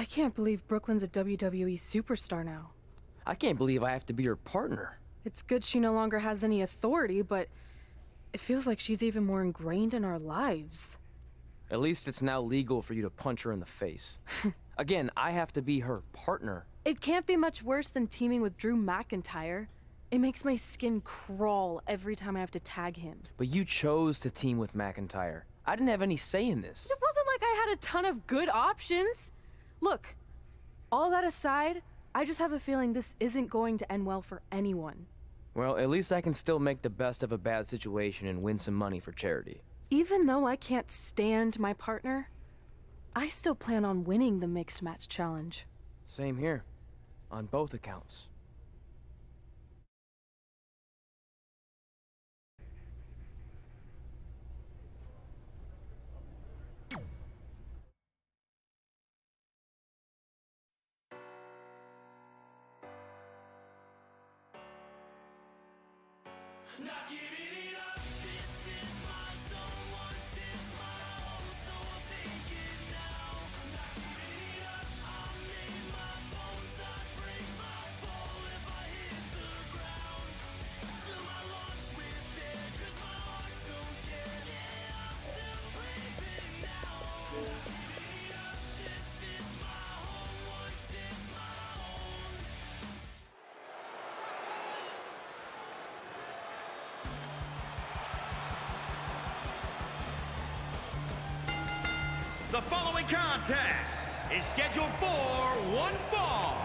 I can't believe Brooklyn's a WWE superstar now. I can't believe I have to be her partner. It's good she no longer has any authority, but it feels like she's even more ingrained in our lives. At least it's now legal for you to punch her in the face. Again, I have to be her partner. It can't be much worse than teaming with Drew McIntyre. It makes my skin crawl every time I have to tag him. But you chose to team with McIntyre. I didn't have any say in this. It wasn't like I had a ton of good options. Look, all that aside, I just have a feeling this isn't going to end well for anyone. Well, at least I can still make the best of a bad situation and win some money for charity. Even though I can't stand my partner, I still plan on winning the Mixed Match Challenge. Same here, on both accounts. Not giving it up, this is my zone. Once it's my own, so I'll take it now. Not giving it up, I'll name my bones. I break my fall if I hit the ground. Fill my lungs with air, cause my heart don't care. Yeah, I'm still breathing now. Not giving it up, this is my home. Once it's my own. The following contest is scheduled for one fall.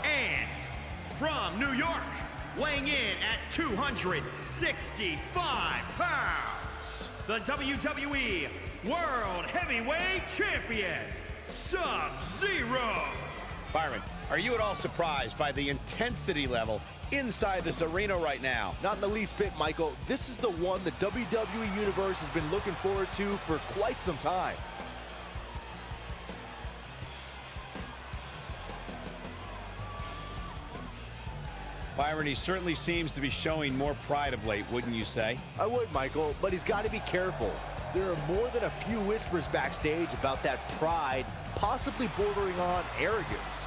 And from New York, weighing in at 265 pounds, the WWE World Heavyweight Champion, Sub-Zero. Byron, are you at all surprised by the intensity level inside this arena right now? Not in the least bit, Michael. This is the one the WWE Universe has been looking forward to for quite some time. Byron, he certainly seems to be showing more pride of late, wouldn't you say? I would, Michael, but he's got to be careful. There are more than a few whispers backstage about that pride, possibly bordering on arrogance.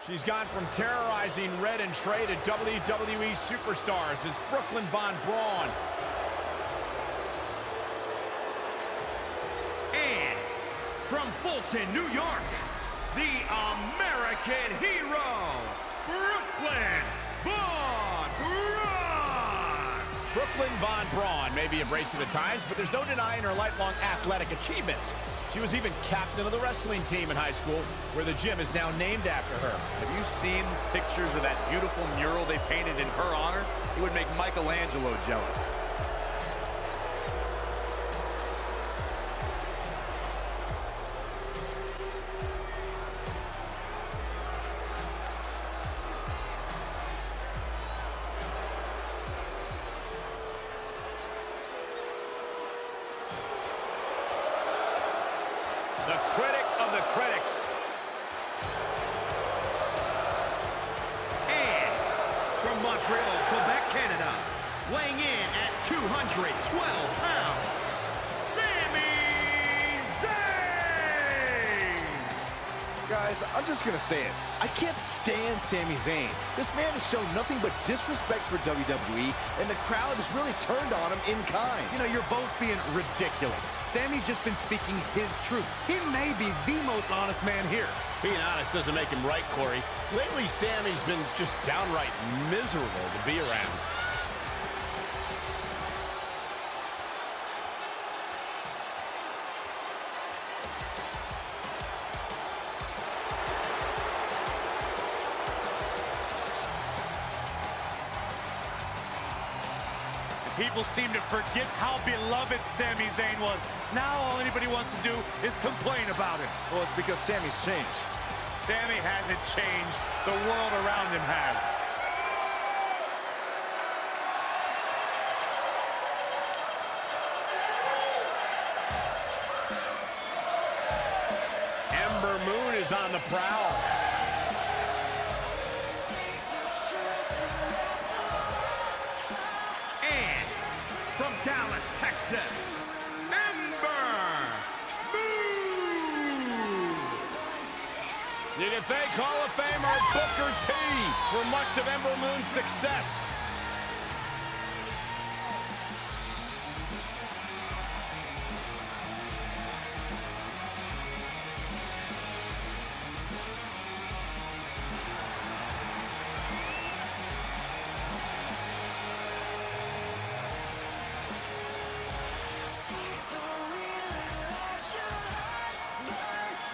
She's gone from terrorizing Red and Trey to WWE superstars as Brooklyn Von Braun. And from Fulton, New York, the American hero, Brooklyn Von Braun. Brooklyn Von Braun may be abrasive at times, but there's no denying her lifelong athletic achievements. She was even captain of the wrestling team in high school, where the gym is now named after her. Have you seen pictures of that beautiful mural they painted in her honor? It would make Michelangelo jealous. The critic of the critics. And from Montreal, Quebec, Canada, weighing in at 212 pounds, Sami Zayn. Guys, I'm just going to say it. I can't stand Sami Zayn. This man has shown nothing but disrespect for WWE, and the crowd has really turned on him in kind. You know, you're both being ridiculous. Sami's just been speaking his truth. He may be the most honest man here. Being honest doesn't make him right, Corey. Lately, Sami's been just downright miserable to be around. People seem to forget how beloved Sami Zayn was. Now all anybody wants to do is complain about him. Well, it's because Sami's changed. Sami hasn't changed. The world around him has. Ember Moon is on the prowl. You can thank Hall of Famer Booker T for much of Ember Moon's success.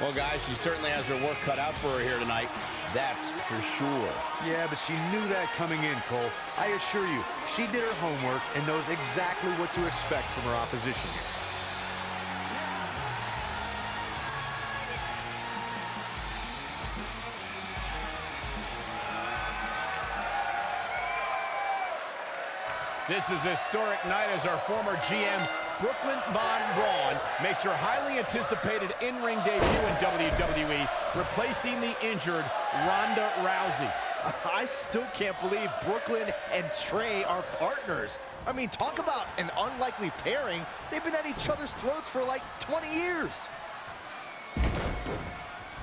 Well, guys, she certainly has her work cut out for her here tonight. That's for sure. Yeah, but she knew that coming in, Cole. I assure you, she did her homework and knows exactly what to expect from her opposition. This is a historic night as our former GM, Brooklyn Von Braun, makes her highly anticipated in-ring debut in WWE, replacing the injured Ronda Rousey. I still can't believe Brooklyn and Trey are partners. I mean, talk about an unlikely pairing. They've been at each other's throats for like 20 years.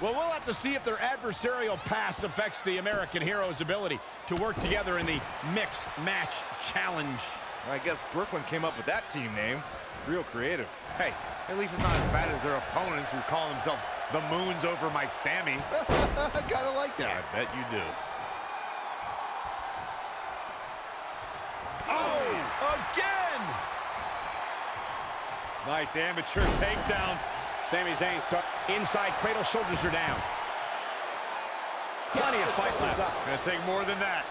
Well, we'll have to see if their adversarial past affects the American Hero's ability to work together in the Mixed Match Challenge. I guess Brooklyn came up with that team name. Real creative. Hey, at least it's not as bad as their opponents who call themselves the Moons over my Sammy. I kinda like that. I bet you do. Oh, again! Nice amateur takedown. Sami Zayn start inside cradle, shoulders are down. Plenty of fight left. Gonna take more than that.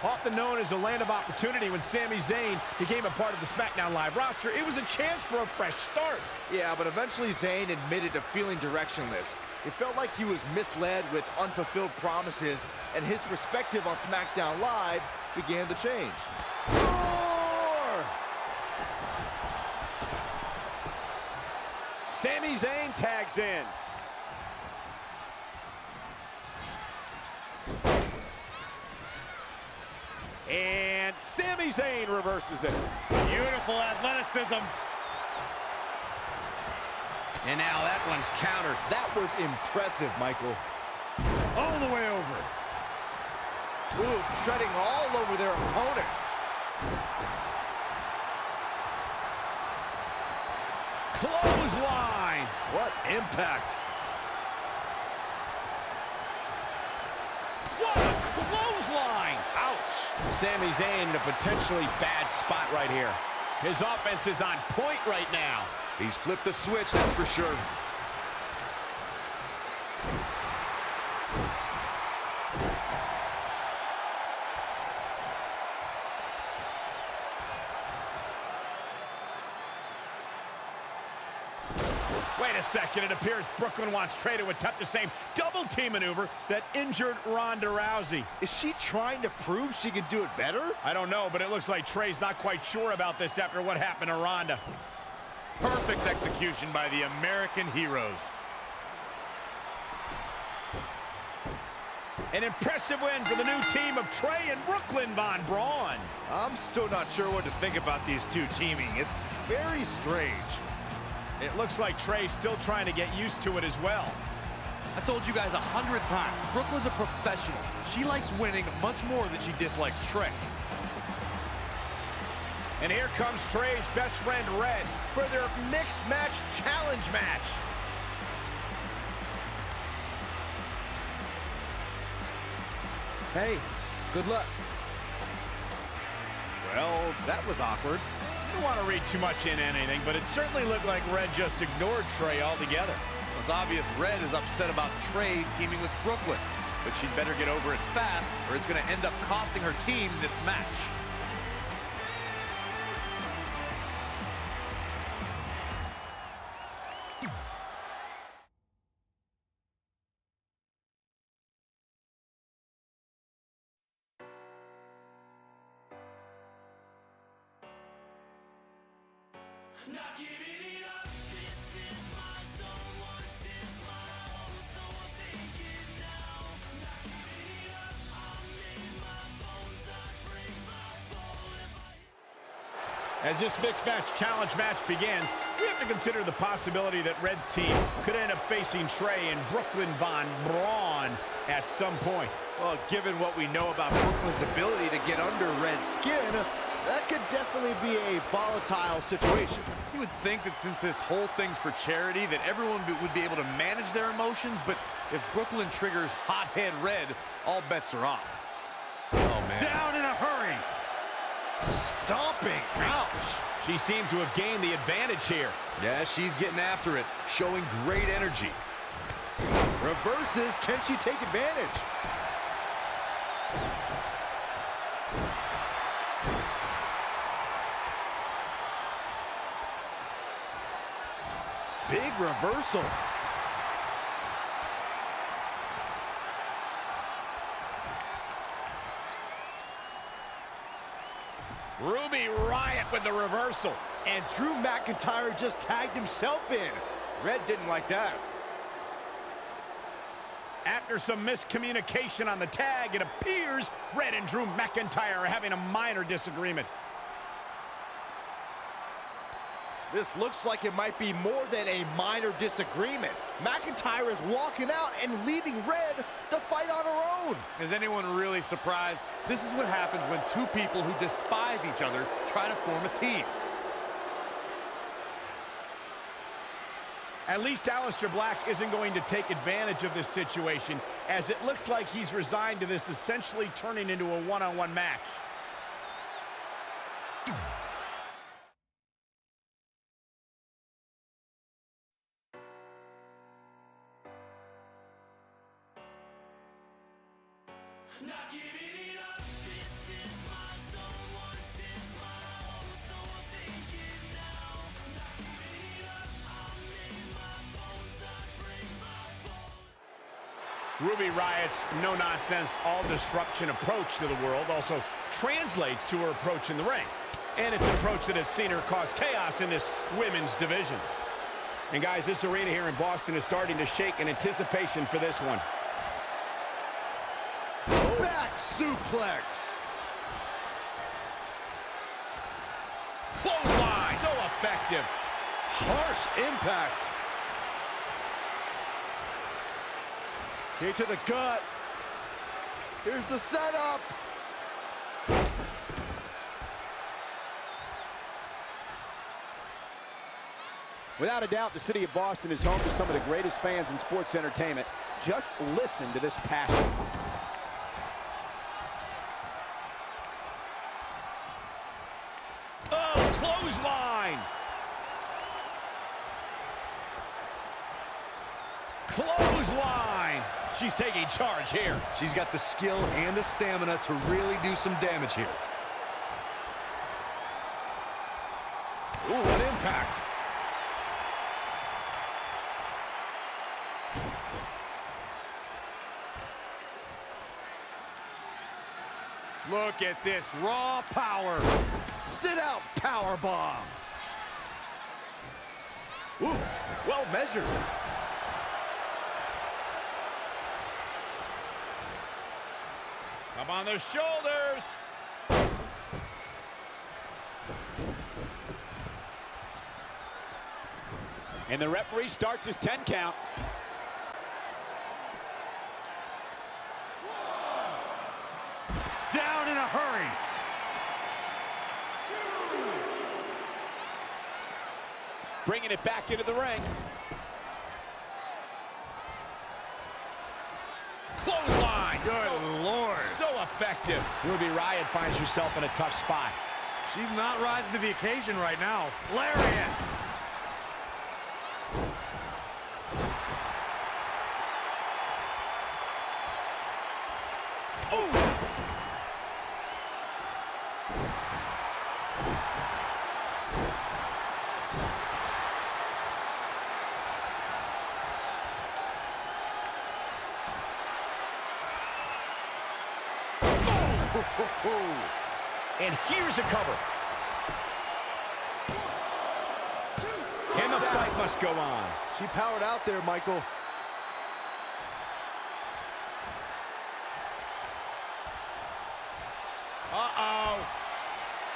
Often known as a land of opportunity, when Sami Zayn became a part of the SmackDown Live roster, it was a chance for a fresh start. Yeah, but eventually Zayn admitted to feeling directionless. It felt like he was misled with unfulfilled promises, and his perspective on SmackDown Live began to change. Roar! Sami Zayn tags in. And Sami Zayn reverses it. Beautiful athleticism. And now that one's countered. That was impressive, Michael. All the way over. Ooh, treading all over their opponent. Clothesline. What impact. What a clothesline. Ouch. Sami Zayn in a potentially bad spot right here. His offense is on point right now. He's flipped the switch, that's for sure. Wait a second, it appears Brooklyn wants Trey to attempt the same double team maneuver that injured Ronda Rousey. Is she trying to prove she can do it better? I don't know, but it looks like Trey's not quite sure about this after what happened to Ronda. Perfect execution by the American Heroes. An impressive win for the new team of Trey and Brooklyn Von Braun. I'm still not sure what to think about these two teaming. It's very strange. It looks like Trey's still trying to get used to it as well. I told you guys 100 times, Brooklyn's a professional. She likes winning much more than she dislikes Trey. And here comes Trey's best friend, Red, for their Mixed Match Challenge match. Hey, good luck. Well, that was awkward. I don't want to read too much into anything, but it certainly looked like Red just ignored Trey altogether. It's obvious Red is upset about Trey teaming with Brooklyn, but she'd better get over it fast or it's going to end up costing her team this match. Not giving it up. This is my someone, it's my own, so I'll take it now. Not giving it up. I'm in my bones, I break my soul if I... As this mixed match challenge match begins, we have to consider the possibility that Red's team could end up facing Trey and Brooklyn Von Braun at some point. Well, given what we know about Brooklyn's ability to get under Red's skin, that could definitely be a volatile situation. You would think that since this whole thing's for charity, that everyone would be able to manage their emotions, but if Brooklyn triggers hothead Red, all bets are off. Oh, man. Down in a hurry. Stomping. Ouch. She seemed to have gained the advantage here. Yeah, she's getting after it, showing great energy. Reverses. Can she take advantage? Big reversal. Ruby Riott with the reversal. And Drew McIntyre just tagged himself in. Red didn't like that. After some miscommunication on the tag, it appears Red and Drew McIntyre are having a minor disagreement. This looks like it might be more than a minor disagreement. McIntyre is walking out and leaving Red to fight on her own. Is anyone really surprised? This is what happens when two people who despise each other try to form a team. At least Aleister Black isn't going to take advantage of this situation, as it looks like he's resigned to this essentially turning into a one-on-one match. Not giving it up, this is my zone. Once it's my own, so I'll take it now. Not giving it up, I'll name my bones, I bring my soul. Ruby Riott's no-nonsense, all-disruption approach to the world also translates to her approach in the ring. And it's an approach that has seen her cause chaos in this women's division. And guys, this arena here in Boston is starting to shake in anticipation for this one. Back suplex. Clothesline, so effective. Harsh impact. Kick to the gut. Here's the setup. Without a doubt, the city of Boston is home to some of the greatest fans in sports entertainment. Just listen to this passion. Oh, clothesline. Clothesline. She's taking charge here. She's got the skill and the stamina to really do some damage here. Ooh, what impact. Look at this raw power. Sit out power bomb. Ooh, well measured. Up on the shoulders. And the referee starts his 10 count. Down in a hurry. Bringing it back into the ring. Clothesline. Good Lord. So effective. Ruby Riott finds herself in a tough spot. She's not rising to the occasion right now. Lariat. And here's a cover. And the fight must go on. She powered out there, Michael. Uh-oh.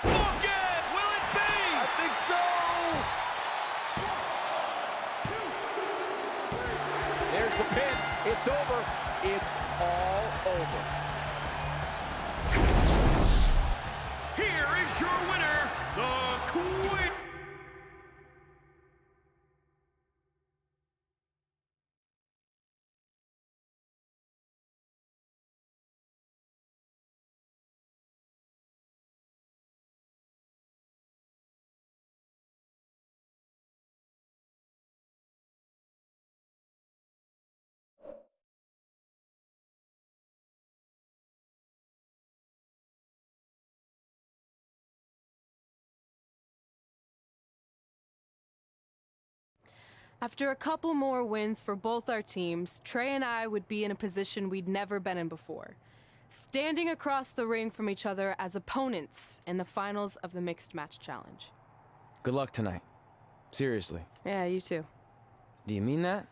Look it! Will it be? the pin. It's over. It's all over. Here is your winner, the Queen. After a couple more wins for both our teams, Trey and I would be in a position we'd never been in before, standing across the ring from each other as opponents in the finals of the Mixed Match Challenge. Good luck tonight. Seriously. Yeah, you too. Do you mean that?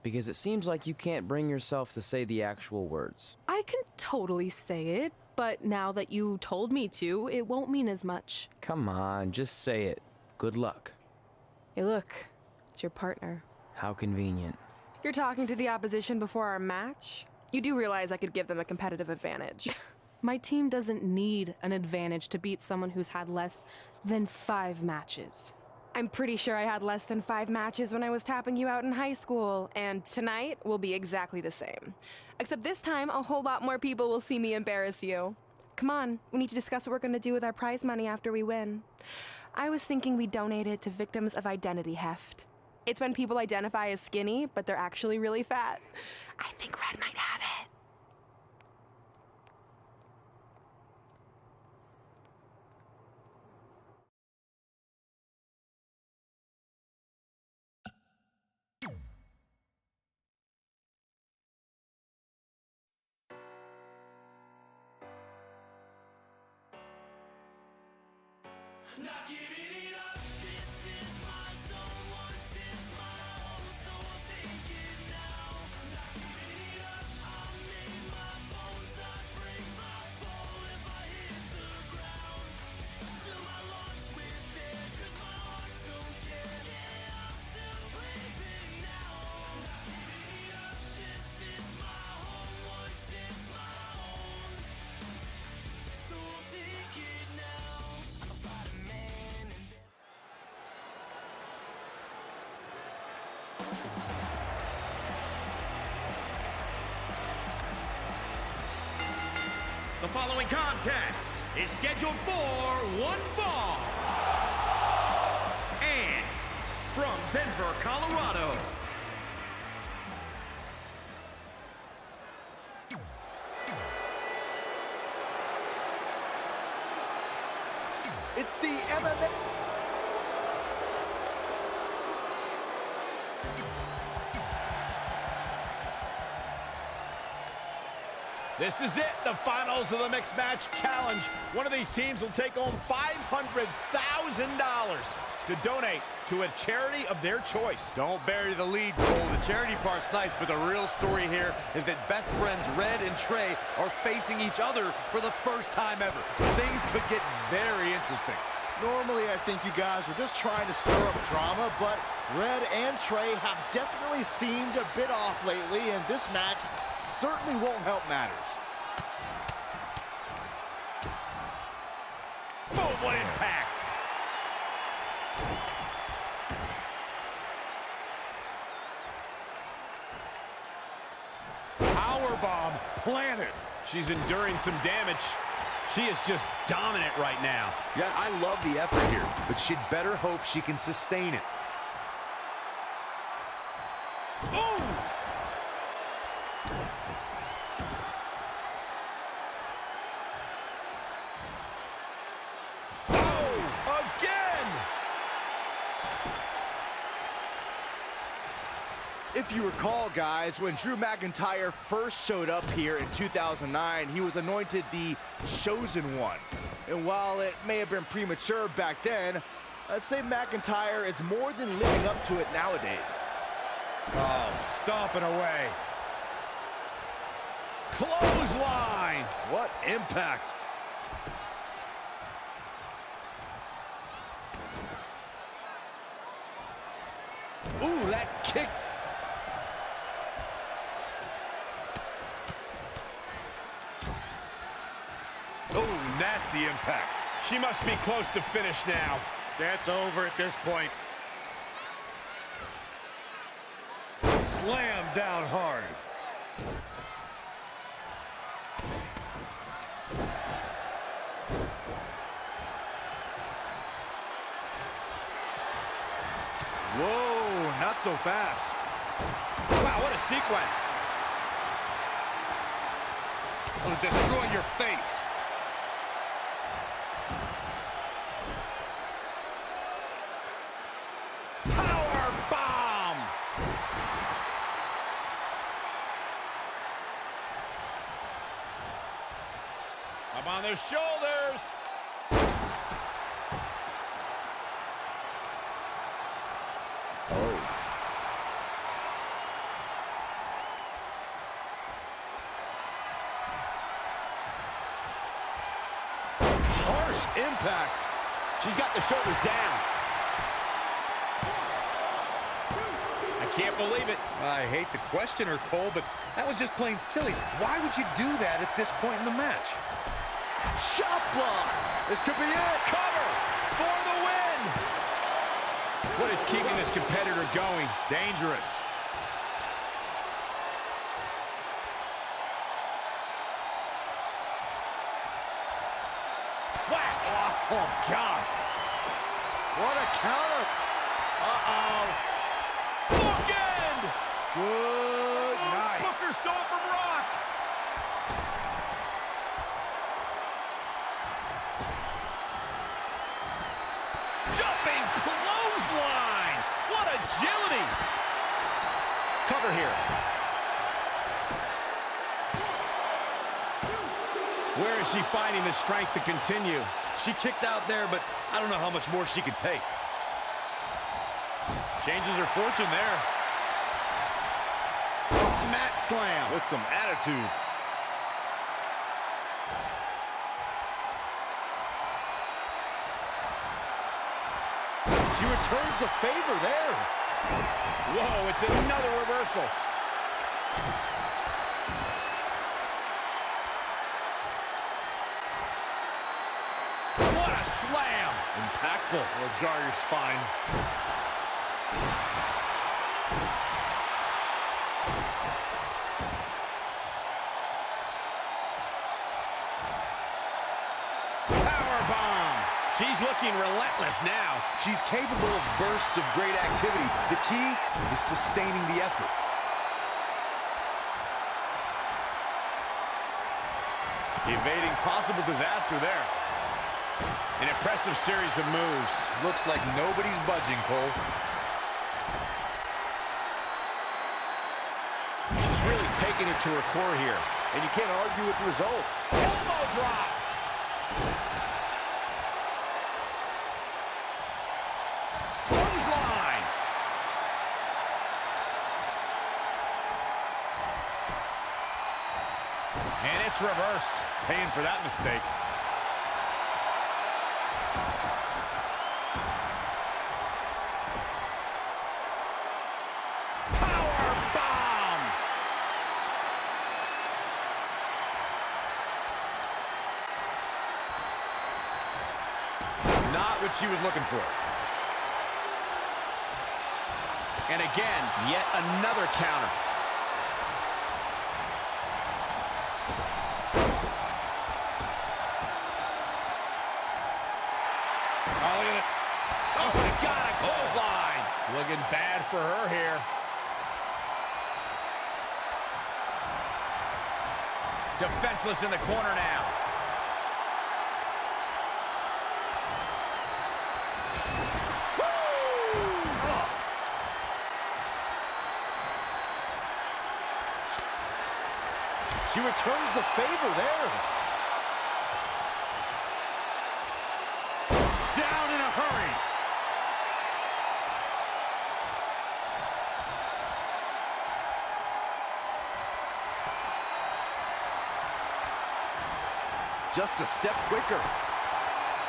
Because it seems like you can't bring yourself to say the actual words. I can totally say it, but now that you told me to, it won't mean as much. Come on, just say it. Good luck. Hey, look. It's your partner. How convenient. You're talking to the opposition before our match? You do realize I could give them a competitive advantage. My team doesn't need an advantage to beat someone who's had less than 5 matches. I'm pretty sure I had less than 5 matches when I was tapping you out in high school, and tonight will be exactly the same. Except this time, a whole lot more people will see me embarrass you. Come on, we need to discuss what we're going to do with our prize money after we win. I was thinking we donate it to victims of identity heft. It's when people identify as skinny, but they're actually really fat. I think Red might have it. Not giving it up, this is my zone. Once it's my own, so I'll take it now. Not giving it up, I'll name my bones. I break my fall if I hit the ground. Till my lungs with air, 'cause my heart don't care. Yeah, I'm still breathing now. Not giving it up, this is my home. Once it's my own, so I'll take it now. I'm a fighter man and The following contest is scheduled for one fall. And from Denver, Colorado, It's the MMA. This is it, the finals of the Mixed Match Challenge. One of these teams will take home $500,000 to donate to a charity of their choice. Don't bury the lead, Cole. The charity part's nice, but the real story here is that best friends Red and Trey are facing each other for the first time ever. Things could get very interesting. Normally, I think you guys are just trying to stir up drama, but Red and Trey have definitely seemed a bit off lately, and this match certainly won't help matters. Oh, what impact! Powerbomb planted. She's enduring some damage. She is just dominant right now. Yeah, I love the effort here, but she'd better hope she can sustain it. Ooh! If you recall, guys, when Drew McIntyre first showed up here in 2009, he was anointed the Chosen One. And while it may have been premature back then, I'd say McIntyre is more than living up to it nowadays. Oh, stomping away. Clothesline! What impact. Ooh, that kick. nasty impact. She must be close to finish now. That's over at this point. Slam down hard. Whoa, not so fast. Wow, what a sequence. It'll destroy your face. Power bomb. Up on their shoulders. Harsh impact. She's got the shoulders down. I can't believe it. I hate to question her, Cole, but that was just plain silly. Why would you do that at this point in the match? Shot block. This could be it. Cover for the win. What is keeping this competitor going? Dangerous. Whack. Oh, God. What a counter. Uh-oh. Bookend. Good night. Booker stole from Rock. Jumping clothesline. What agility. Cover here. Where is she finding the strength to continue? She kicked out there, but I don't know how much more she could take. Changes her fortune there. Mat slam with some attitude. She returns the favor there. Whoa, it's another reversal. What a slam. Impactful. Will jar your spine. Powerbomb. She's looking relentless now. She's capable of bursts of great activity. The key is sustaining the effort. Evading possible disaster there. An impressive series of moves. Looks like nobody's budging, Cole. She's really taking it to her core here. And you can't argue with the results. Elbow drop. Clothesline. And it's reversed. Paying for that mistake. Power bomb. Not what she was looking for. And again, yet another counter. Oh, look at it. Oh, my God, a clothesline. Looking bad for her here. Defenseless in the corner now. She returns the favor there. Down in a hurry. Just a step quicker.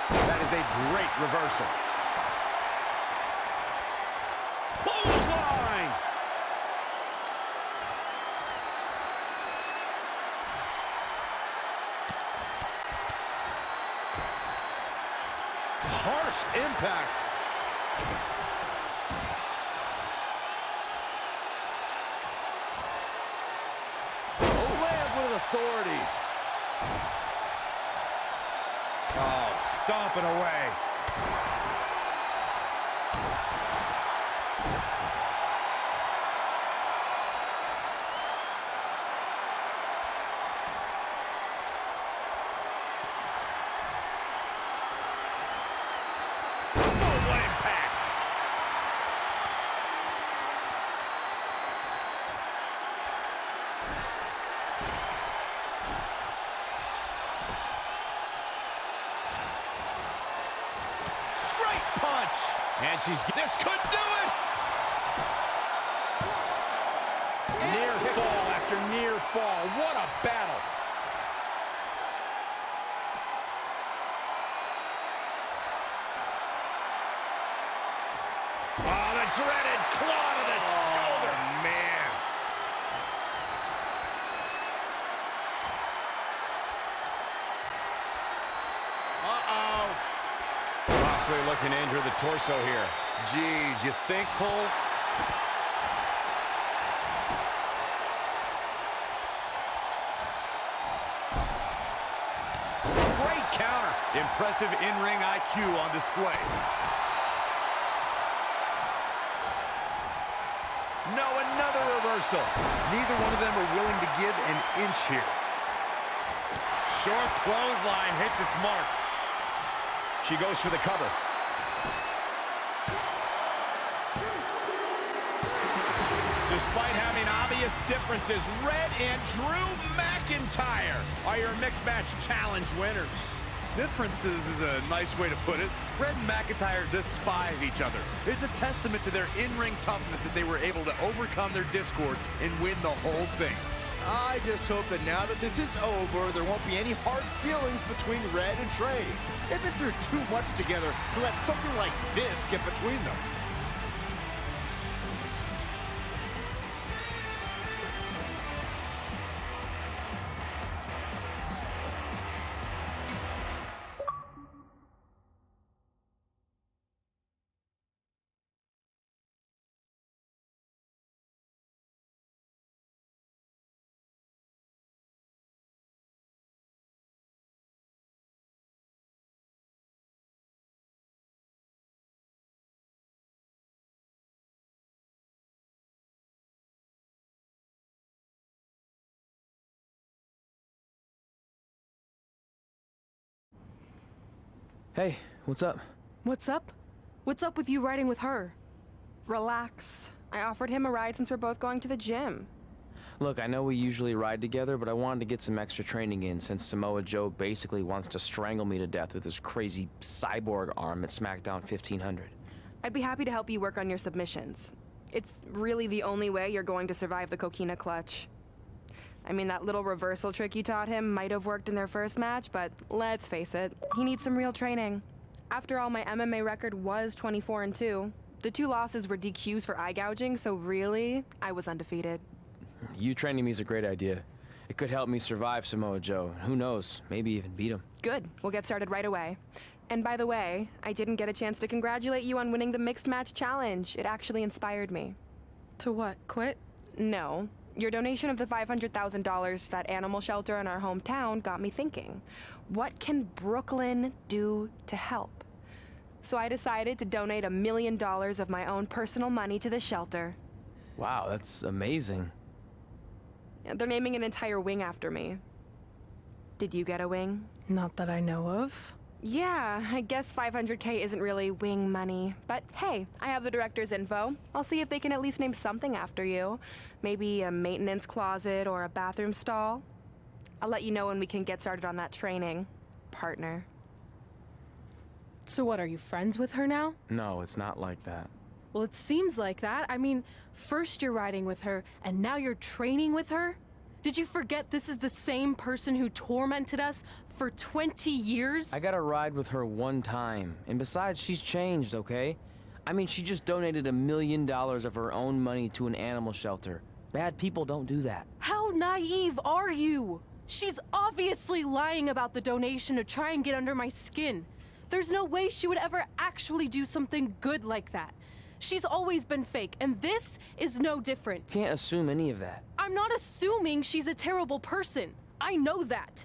That is a great reversal. Clothesline! harsh impact. Slam with authority. Oh, stomping away. And this could do it! Near fall after near fall. What a battle. Oh, the dreaded claw to the shoulder. Man. Uh-oh. Possibly looking to injure the torso here. Geez, you think, Cole? Great counter. Impressive in-ring IQ on display. No, another reversal. Neither one of them are willing to give an inch here. Short clothesline hits its mark. She goes for the cover. Despite having obvious differences, Red and Drew McIntyre are your Mixed Match Challenge winners. Differences is a nice way to put it. Red and McIntyre despise each other. It's a testament to their in-ring toughness that they were able to overcome their discord and win the whole thing. I just hope that now that this is over, there won't be any hard feelings between Red and Trey. They've been through too much together to let something like this get between them. Hey, what's up? What's up? What's up with you riding with her? Relax. I offered him a ride since we're both going to the gym. Look, I know we usually ride together, but I wanted to get some extra training in since Samoa Joe basically wants to strangle me to death with his crazy cyborg arm at SmackDown 1500. I'd be happy to help you work on your submissions. It's really the only way you're going to survive the coquina clutch. I mean, that little reversal trick you taught him might have worked in their first match, but let's face it, he needs some real training. After all, my MMA record was 24-2. The 2 losses were DQs for eye gouging, so really, I was undefeated. You training me is a great idea. It could help me survive Samoa Joe. Who knows, maybe even beat him. Good, we'll get started right away. And by the way, I didn't get a chance to congratulate you on winning the Mixed Match Challenge. It actually inspired me. To what? Quit? No. Your donation of the $500,000 to that animal shelter in our hometown got me thinking. What can Brooklyn do to help? So I decided to donate $1 million of my own personal money to the shelter. Wow, that's amazing. They're naming an entire wing after me. Did you get a wing? Not that I know of. Yeah, I guess $500K isn't really wing money. But hey, I have the director's info. I'll see if they can at least name something after you. Maybe a maintenance closet or a bathroom stall. I'll let you know when we can get started on that training, partner. So what, are you friends with her now? No, it's not like that. Well, it seems like that. I mean, first you're riding with her, and now you're training with her? Did you forget this is the same person who tormented us for 20 years? I got to ride with her one time. And besides, she's changed, okay? I mean, she just donated $1 million of her own money to an animal shelter. Bad people don't do that. How naive are you? She's obviously lying about the donation to try and get under my skin. There's no way she would ever actually do something good like that. She's always been fake, and this is no different. Can't assume any of that. I'm not assuming she's a terrible person. I know that.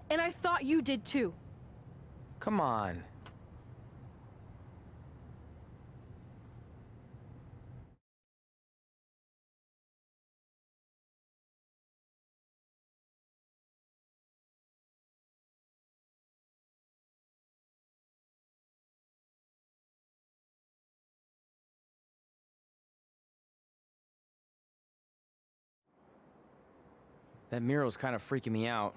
And I thought you did too. Come on. That mural's kind of freaking me out.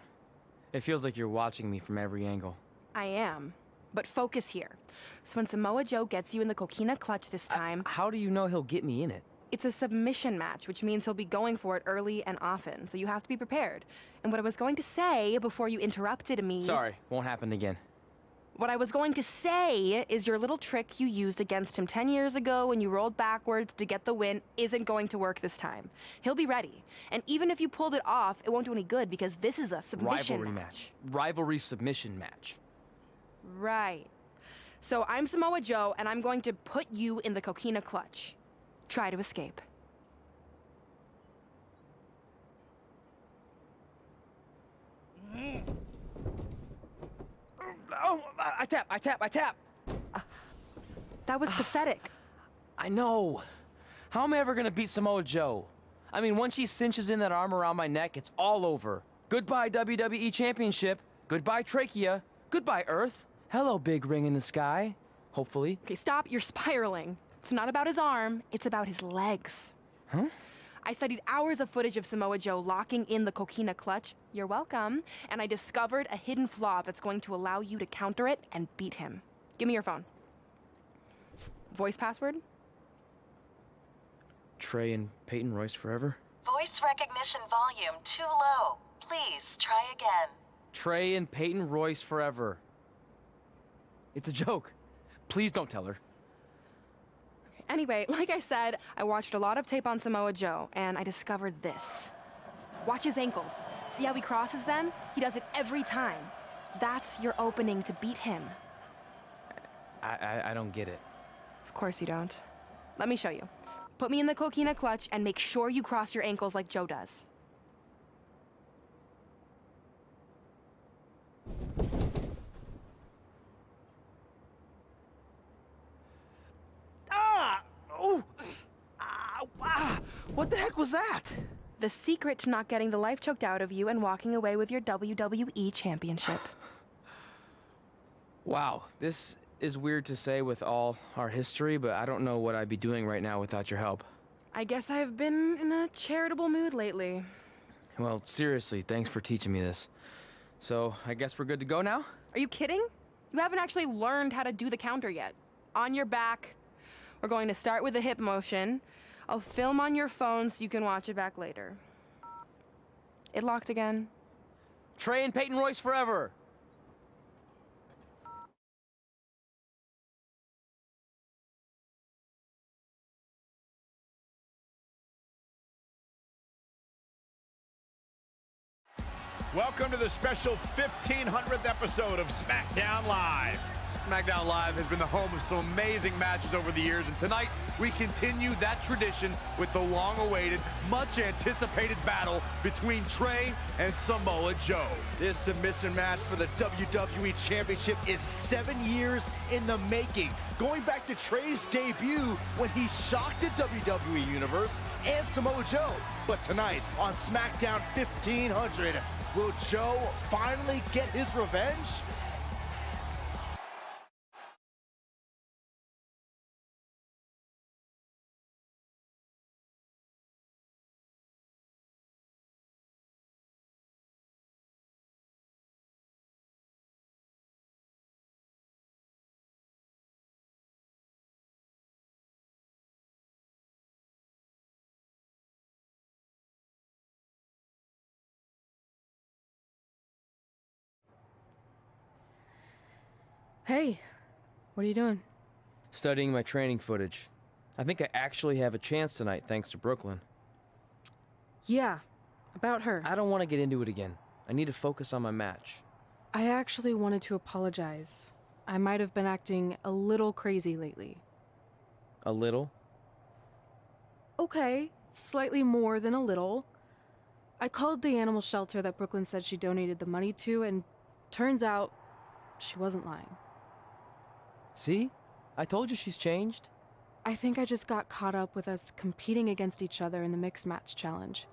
It feels like you're watching me from every angle. I am. But focus here. So when Samoa Joe gets you in the coquina clutch this time, How do you know he'll get me in it? it's a submission match, which means he'll be going for it early and often. So you have to be prepared. And what I was going to say before you interrupted me... Sorry, won't happen again. What I was going to say is your little trick you used against him 10 years ago when you rolled backwards to get the win isn't going to work this time. He'll be ready. And even if you pulled it off, it won't do any good because this is a submission Rivalry match. Rivalry submission match. Right. So I'm Samoa Joe, and I'm going to put you in the coquina clutch. Try to escape. Oh, I tap. That was pathetic. I know. How am I ever gonna beat Samoa Joe? I mean, once she cinches in that arm around my neck, it's all over. Goodbye, WWE Championship. Goodbye, Trachea. Goodbye, Earth. Hello, big ring in the sky. Hopefully. Okay, stop. You're spiraling. It's not about his arm. It's about his legs. Huh? I studied hours of footage of Samoa Joe locking in the coquina clutch. You're welcome. And I discovered a hidden flaw that's going to allow you to counter it and beat him. Give me your phone. Voice password? Trey and Peyton Royce forever? Voice recognition volume too low. Please try again. Trey and Peyton Royce forever. It's a joke. Please don't tell her. Anyway, like I said, I watched a lot of tape on Samoa Joe, and I discovered this. Watch his ankles. See how he crosses them? He does it every time. That's your opening to beat him. I don't get it. Of course you don't. Let me show you. Put me in the coquina clutch and make sure you cross your ankles like Joe does. What the heck was that? The secret to not getting the life choked out of you and walking away with your WWE Championship. Wow, this is weird to say with all our history, but I don't know what I'd be doing right now without your help. I guess I've been in a charitable mood lately. Well, seriously, thanks for teaching me this. So, I guess we're good to go now? Are you kidding? You haven't actually learned how to do the counter yet. On your back. We're going to start with a hip motion. I'll film on your phone so you can watch it back later. It locked again. Trey and Peyton Royce forever! Welcome to the special 1500th episode of SmackDown Live. SmackDown Live has been the home of some amazing matches over the years, and tonight we continue that tradition with the long-awaited, much-anticipated battle between Trey and Samoa Joe. This submission match for the WWE Championship is 7 years in the making, going back to Trey's debut when he shocked the WWE Universe and Samoa Joe. But tonight on SmackDown 1500, will Joe finally get his revenge? Hey, what are you doing? Studying my training footage. I think I actually have a chance tonight thanks to Brooklyn. Yeah, about her. I don't want to get into it again. I need to focus on my match. I actually wanted to apologize. I might have been acting a little crazy lately. A little? Okay, slightly more than a little. I called the animal shelter that Brooklyn said she donated the money to, and turns out she wasn't lying. See? I told you she's changed. I think I just got caught up with us competing against each other in the mixed match challenge.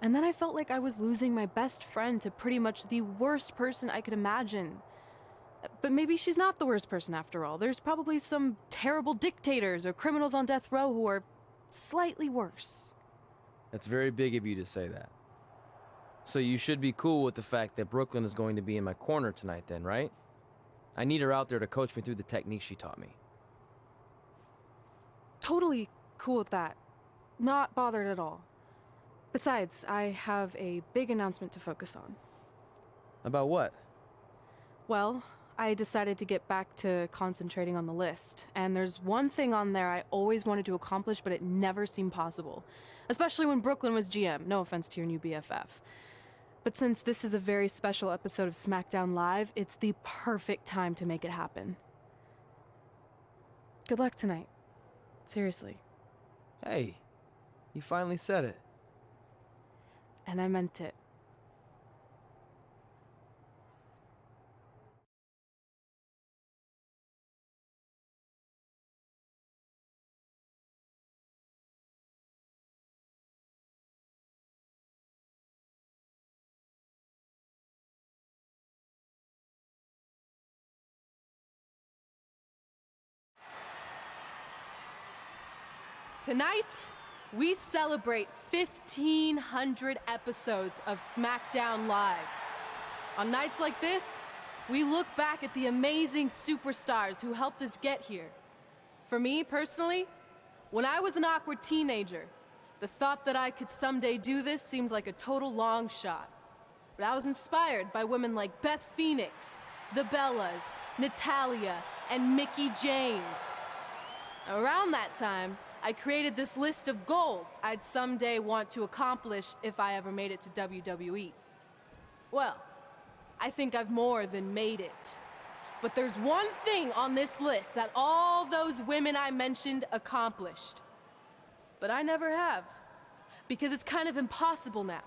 And then I felt like I was losing my best friend to pretty much the worst person I could imagine. But maybe she's not the worst person after all. There's probably some terrible dictators or criminals on death row who are slightly worse. That's very big of you to say that. So you should be cool with the fact that Brooklyn is going to be in my corner tonight then, right? I need her out there to coach me through the technique she taught me. Totally cool with that. Not bothered at all. Besides, I have a big announcement to focus on. About what? Well, I decided to get back to concentrating on the list, and there's one thing on there I always wanted to accomplish, but it never seemed possible. Especially when Brooklyn was GM, no offense to your new BFF. But since this is a very special episode of SmackDown Live, it's the perfect time to make it happen. Good luck tonight. Seriously. Hey, you finally said it. And I meant it. Tonight, we celebrate 1,500 episodes of SmackDown Live. On nights like this, we look back at the amazing superstars who helped us get here. For me, personally, when I was an awkward teenager, the thought that I could someday do this seemed like a total long shot. But I was inspired by women like Beth Phoenix, the Bellas, Natalia, and Mickie James. Around that time, I created this list of goals I'd someday want to accomplish if I ever made it to WWE. Well, I think I've more than made it. But there's one thing on this list that all those women I mentioned accomplished. But I never have, because it's kind of impossible now.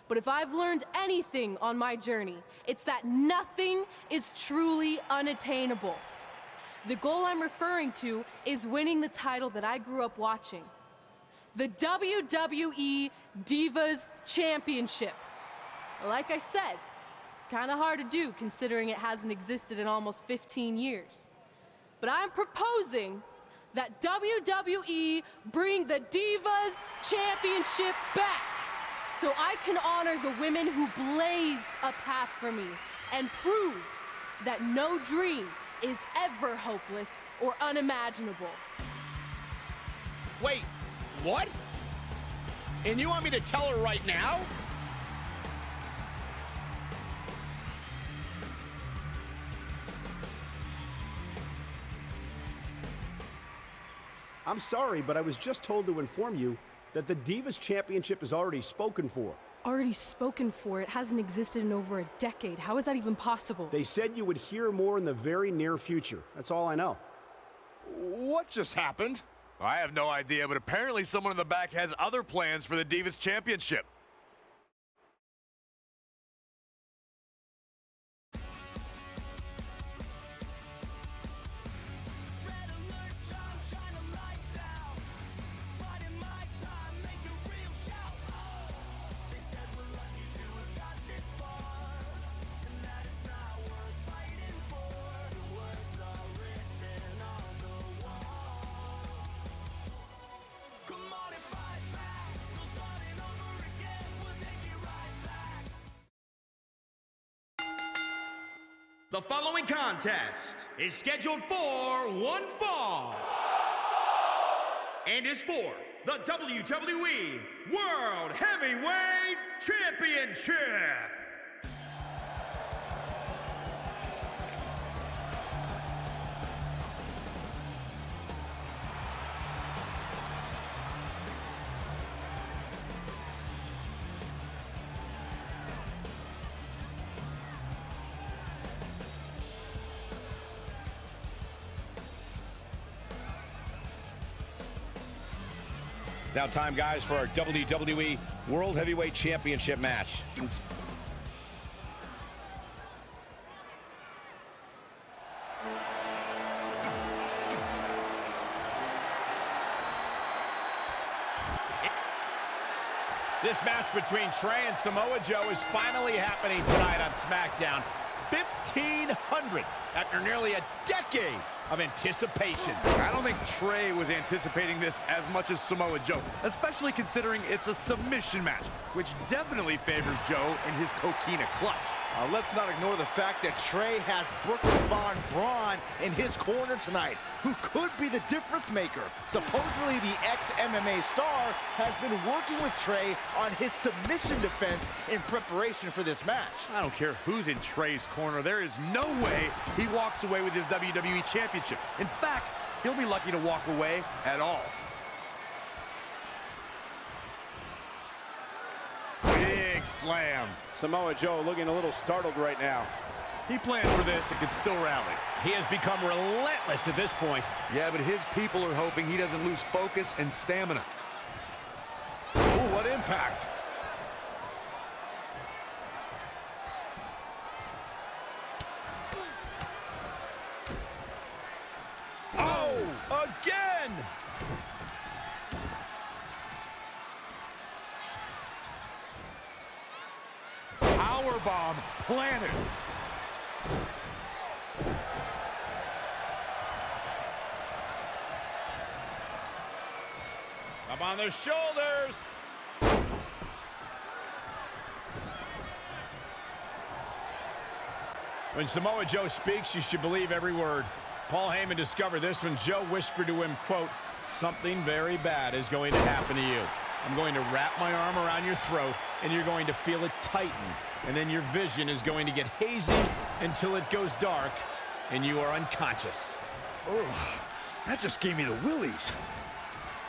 But if I've learned anything on my journey, it's that nothing is truly unattainable. The goal I'm referring to is winning the title that I grew up watching. The WWE Divas Championship. Like I said, kind of hard to do considering it hasn't existed in almost 15 years. But I'm proposing that WWE bring the Divas Championship back so I can honor the women who blazed a path for me and prove that no dream is ever hopeless or unimaginable. Wait, what? And you want me to tell her right now? I'm sorry, but I was just told to inform you that the Divas Championship is already spoken for. Already spoken for? It hasn't existed in over a decade. How is that even possible? They said you would hear more in the very near future. That's all I know. What just happened? I have no idea, but apparently someone in the back has other plans for the Divas Championship. The following contest is scheduled for one fall and is for the WWE World Heavyweight Championship. Now time, guys, for our WWE World Heavyweight Championship match. This match between Trey and Samoa Joe is finally happening tonight on SmackDown. 1,500 after nearly a decade of anticipation. I don't think Trey was anticipating this as much as Samoa Joe, especially considering it's a submission match, which definitely favors Joe in his coquina clutch. Let's not ignore the fact that Trey has Brooklyn Von Braun in his corner tonight, who could be the difference maker. Supposedly, the ex-MMA star has been working with Trey on his submission defense in preparation for this match. I don't care who's in Trey's corner. There is no way he walks away with his WWE Championship. In fact, he'll be lucky to walk away at all. Big slam. Samoa Joe looking a little startled right now. He planned for this and could still rally. He has become relentless at this point. Yeah, but his people are hoping he doesn't lose focus and stamina. Ooh, what impact. Oh, again! Powerbomb planted. Up on their shoulders. When Samoa Joe speaks, you should believe every word. Paul Heyman discovered this when Joe whispered to him, quote, "Something very bad is going to happen to you. I'm going to wrap my arm around your throat, and you're going to feel it tighten. And then your vision is going to get hazy until it goes dark, and you are unconscious." Ugh, that just gave me the willies.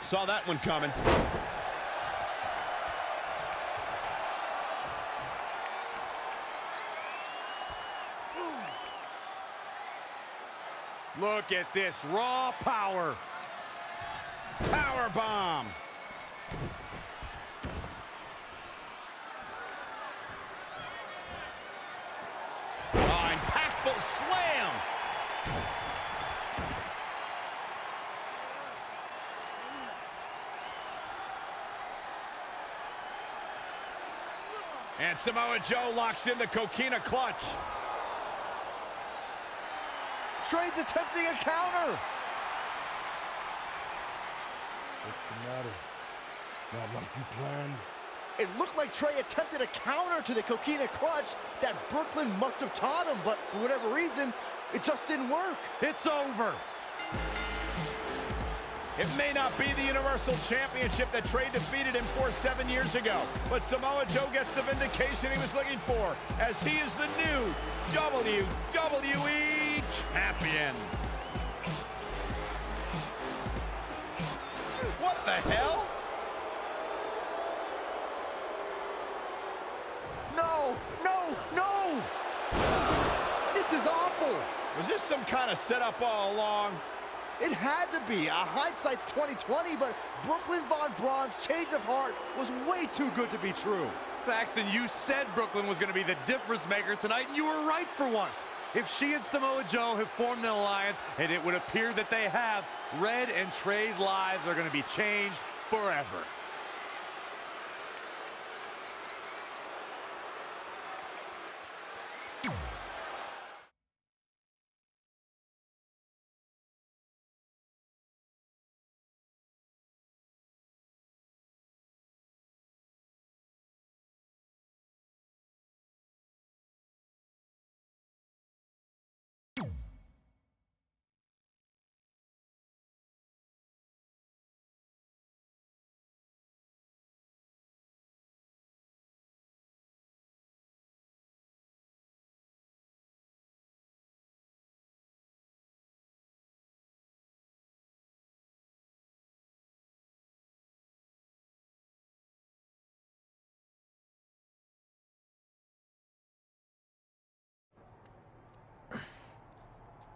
Saw that one coming. Look at this raw power. Power bomb. Oh, impactful slam. And Samoa Joe locks in the coquina clutch. Trey's attempting a counter. What's the matter? Not like you planned? It looked like Trey attempted a counter to the coquina clutch that Brooklyn must have taught him, but for whatever reason, it just didn't work. It's over. It may not be the Universal Championship that Trey defeated him for 7 years ago, but Samoa Joe gets the vindication he was looking for, as he is the new WWE Champion. What the hell? No, no, no! This is awful. Was this some kind of setup all along? It had to be. Hindsight's 20/20, but Brooklyn Von Braun's change of heart was way too good to be true. Saxton, you said Brooklyn was going to be the difference maker tonight, and you were right for once. If she and Samoa Joe have formed an alliance, and it would appear that they have, Red and Trey's lives are going to be changed forever.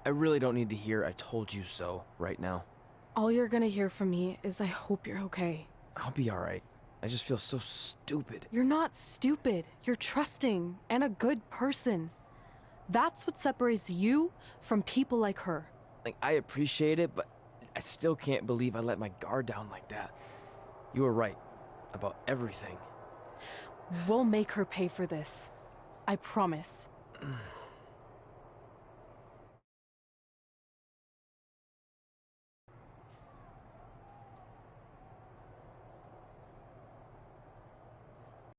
I really don't need to hear "I told you so" right now. All you're gonna hear from me is I hope you're okay. I'll be all right. I just feel so stupid. You're not stupid. You're trusting and a good person. That's what separates you from people like her. Like, I appreciate it, but I still can't believe I let my guard down like that. You were right about everything. We'll make her pay for this. I promise.